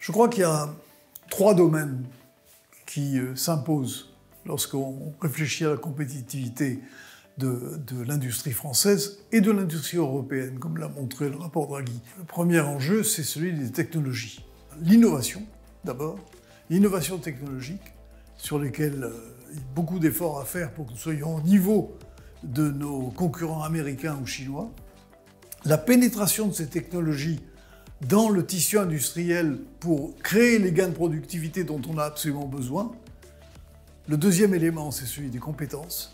Je crois qu'il y a trois domaines qui s'imposent lorsqu'on réfléchit à la compétitivité de l'industrie française et de l'industrie européenne, comme l'a montré le rapport Draghi. Le premier enjeu, c'est celui des technologies. L'innovation, d'abord, l'innovation technologique, sur lesquelles il y a beaucoup d'efforts à faire pour que nous soyons au niveau de nos concurrents américains ou chinois. La pénétration de ces technologies dans le tissu industriel pour créer les gains de productivité dont on a absolument besoin. Le deuxième élément, c'est celui des compétences.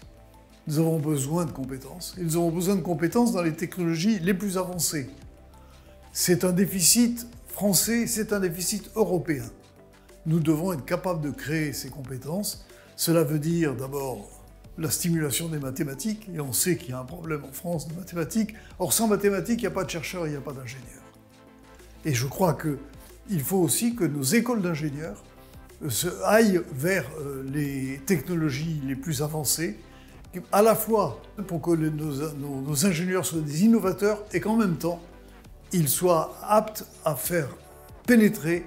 Nous avons besoin de compétences. Et nous avons besoin de compétences dans les technologies les plus avancées. C'est un déficit français, c'est un déficit européen. Nous devons être capables de créer ces compétences. Cela veut dire d'abord la stimulation des mathématiques, et on sait qu'il y a un problème en France de mathématiques. Or, sans mathématiques, il n'y a pas de chercheurs, il n'y a pas d'ingénieurs. Et je crois qu'il faut aussi que nos écoles d'ingénieurs aillent vers les technologies les plus avancées, à la fois pour que nos ingénieurs soient des innovateurs et qu'en même temps, ils soient aptes à faire pénétrer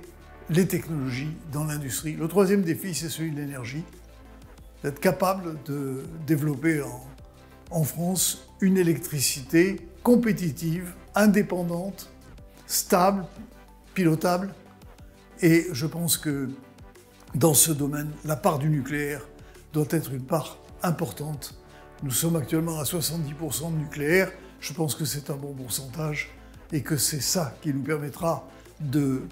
les technologies dans l'industrie. Le troisième défi, c'est celui de l'énergie. D'être capable de développer en France une électricité compétitive, indépendante, stable, pilotable. Et je pense que dans ce domaine, la part du nucléaire doit être une part importante. Nous sommes actuellement à 70% de nucléaire. Je pense que c'est un bon pourcentage et que c'est ça qui nous permettra de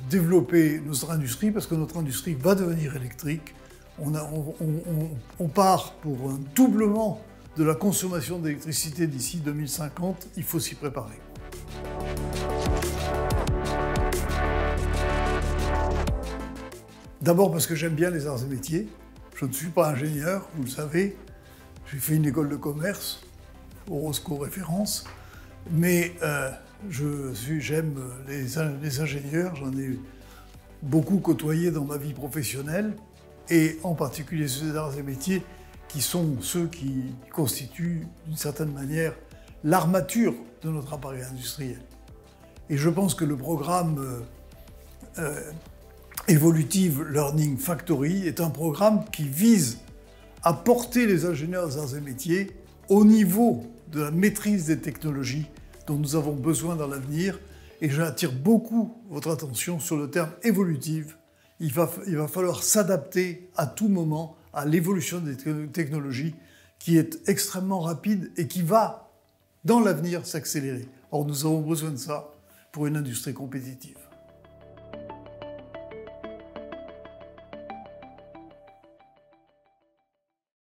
développer notre industrie, parce que notre industrie va devenir électrique. On part pour un doublement de la consommation d'électricité d'ici 2050. Il faut s'y préparer. D'abord parce que j'aime bien les arts et métiers. Je ne suis pas ingénieur, vous le savez. J'ai fait une école de commerce, Orosco Référence. Mais j'aime les ingénieurs. J'en ai beaucoup côtoyé dans ma vie professionnelle. Et en particulier ceux arts et métiers qui sont ceux qui constituent d'une certaine manière l'armature de notre appareil industriel. Et je pense que le programme Evolutive Learning Factory est un programme qui vise à porter les ingénieurs des arts et métiers au niveau de la maîtrise des technologies dont nous avons besoin dans l'avenir. Et j'attire beaucoup votre attention sur le terme évolutive. Il va falloir s'adapter à tout moment à l'évolution des technologies qui est extrêmement rapide et qui va, dans l'avenir, s'accélérer. Or, nous avons besoin de ça pour une industrie compétitive.